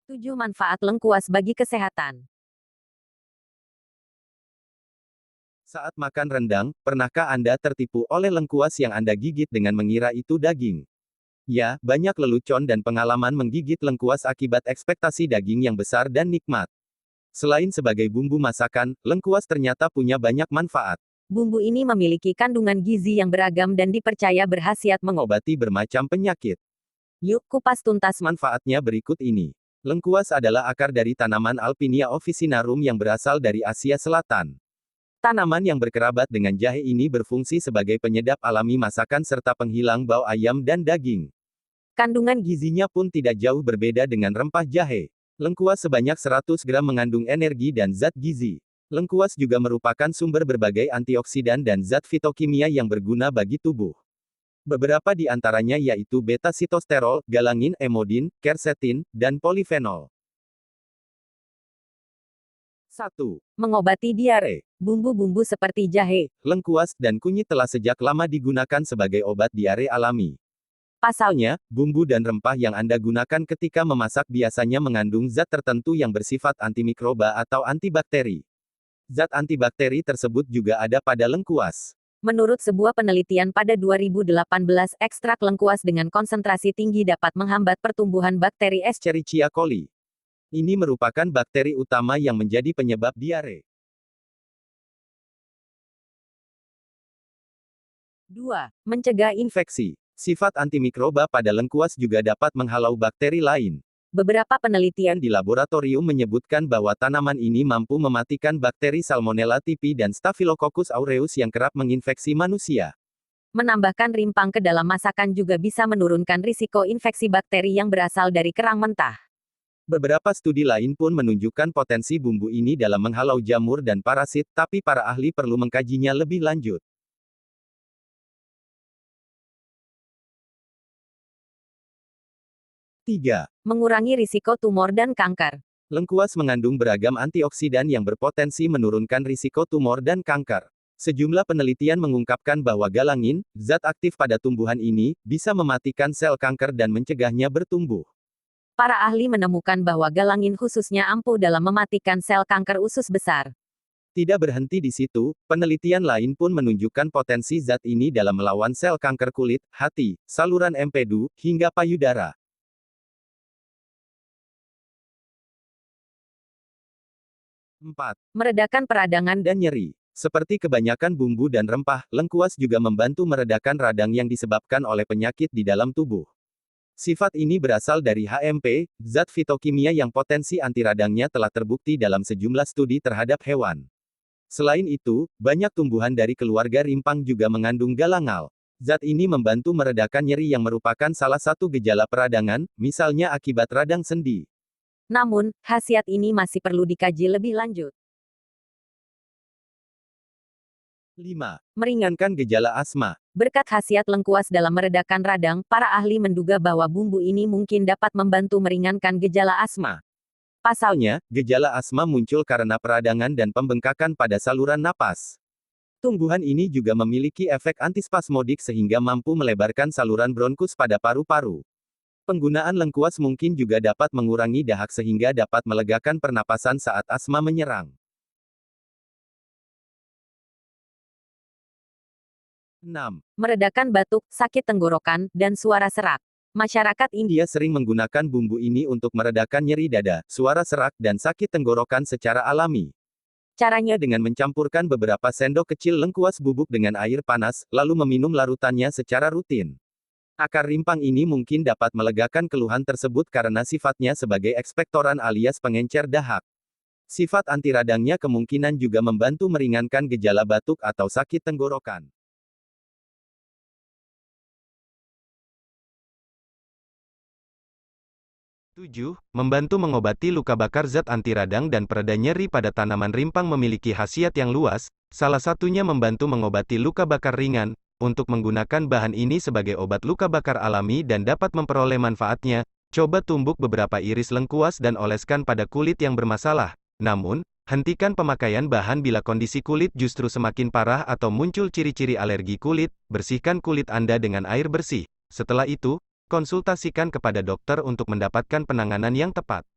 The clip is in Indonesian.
7 manfaat lengkuas bagi kesehatan. Saat makan rendang, pernahkah Anda tertipu oleh lengkuas yang Anda gigit dengan mengira itu daging? Ya, banyak lelucon dan pengalaman menggigit lengkuas akibat ekspektasi daging yang besar dan nikmat. Selain sebagai bumbu masakan, lengkuas ternyata punya banyak manfaat. Bumbu ini memiliki kandungan gizi yang beragam dan dipercaya berkhasiat Mengobati bermacam penyakit. Yuk kupas tuntas. Manfaatnya berikut ini. Lengkuas adalah akar dari tanaman Alpinia officinarum yang berasal dari Asia Selatan. Tanaman yang berkerabat dengan jahe ini berfungsi sebagai penyedap alami masakan serta penghilang bau ayam dan daging. Kandungan gizinya pun tidak jauh berbeda dengan rempah jahe. Lengkuas sebanyak 100 gram mengandung energi dan zat gizi. Lengkuas juga merupakan sumber berbagai antioksidan dan zat fitokimia yang berguna bagi tubuh. Beberapa di antaranya yaitu beta-sitosterol, galangin, emodin, quercetin, dan polifenol. 1. Mengobati diare. Bumbu-bumbu seperti jahe, lengkuas, dan kunyit telah sejak lama digunakan sebagai obat diare alami. Pasalnya, bumbu dan rempah yang Anda gunakan ketika memasak biasanya mengandung zat tertentu yang bersifat antimikroba atau antibakteri. Zat antibakteri tersebut juga ada pada lengkuas. Menurut sebuah penelitian pada 2018, ekstrak lengkuas dengan konsentrasi tinggi dapat menghambat pertumbuhan bakteri Escherichia coli. Ini merupakan bakteri utama yang menjadi penyebab diare. 2. Mencegah Infeksi. Sifat antimikroba pada lengkuas juga dapat menghalau bakteri lain. Beberapa penelitian Di laboratorium menyebutkan bahwa tanaman ini mampu mematikan bakteri Salmonella typhi dan Staphylococcus aureus yang kerap menginfeksi manusia. Menambahkan rimpang ke dalam masakan juga bisa menurunkan risiko infeksi bakteri yang berasal dari kerang mentah. Beberapa studi lain pun menunjukkan potensi bumbu ini dalam menghalau jamur dan parasit, tapi para ahli perlu mengkajinya lebih lanjut. 3. Mengurangi risiko tumor dan kanker. Lengkuas mengandung beragam antioksidan yang berpotensi menurunkan risiko tumor dan kanker. Sejumlah penelitian mengungkapkan bahwa galangin, zat aktif pada tumbuhan ini, bisa mematikan sel kanker dan mencegahnya bertumbuh. Para ahli menemukan bahwa galangin khususnya ampuh dalam mematikan sel kanker usus besar. Tidak berhenti di situ, penelitian lain pun menunjukkan potensi zat ini dalam melawan sel kanker kulit, hati, saluran empedu, hingga payudara. 4. Meredakan peradangan dan nyeri. Seperti kebanyakan bumbu dan rempah, lengkuas juga membantu meredakan radang yang disebabkan oleh penyakit di dalam tubuh. Sifat ini berasal dari HMP, zat fitokimia yang potensi anti radangnya telah terbukti dalam sejumlah studi terhadap hewan. Selain itu, banyak tumbuhan dari keluarga rimpang juga mengandung galangal. Zat ini membantu meredakan nyeri yang merupakan salah satu gejala peradangan, misalnya akibat radang sendi. Namun, khasiat ini masih perlu dikaji lebih lanjut. 5. Meringankan gejala asma. Berkat khasiat lengkuas dalam meredakan radang, para ahli menduga bahwa bumbu ini mungkin dapat membantu meringankan gejala asma. Pasalnya, gejala asma muncul karena peradangan dan pembengkakan pada saluran napas. Tumbuhan ini juga memiliki efek antispasmodik sehingga mampu melebarkan saluran bronkus pada paru-paru. Penggunaan lengkuas mungkin juga dapat mengurangi dahak sehingga dapat melegakan pernapasan saat asma menyerang. 6. Meredakan batuk, sakit tenggorokan, dan suara serak. Masyarakat India Dia sering menggunakan bumbu ini untuk meredakan nyeri dada, suara serak, dan sakit tenggorokan secara alami. Caranya dengan mencampurkan beberapa sendok kecil lengkuas bubuk dengan air panas, lalu meminum larutannya secara rutin. Akar rimpang ini mungkin dapat melegakan keluhan tersebut karena sifatnya sebagai ekspektoran alias pengencer dahak. Sifat anti radangnya kemungkinan juga membantu meringankan gejala batuk atau sakit tenggorokan. 7. Membantu mengobati luka bakar. Zat anti radang dan pereda nyeri pada tanaman rimpang memiliki khasiat yang luas, salah satunya membantu mengobati luka bakar ringan. Untuk menggunakan bahan ini sebagai obat luka bakar alami dan dapat memperoleh manfaatnya, coba tumbuk beberapa iris lengkuas dan oleskan pada kulit yang bermasalah. Namun, hentikan pemakaian bahan bila kondisi kulit justru semakin parah atau muncul ciri-ciri alergi kulit. Bersihkan kulit Anda dengan air bersih. Setelah itu, konsultasikan kepada dokter untuk mendapatkan penanganan yang tepat.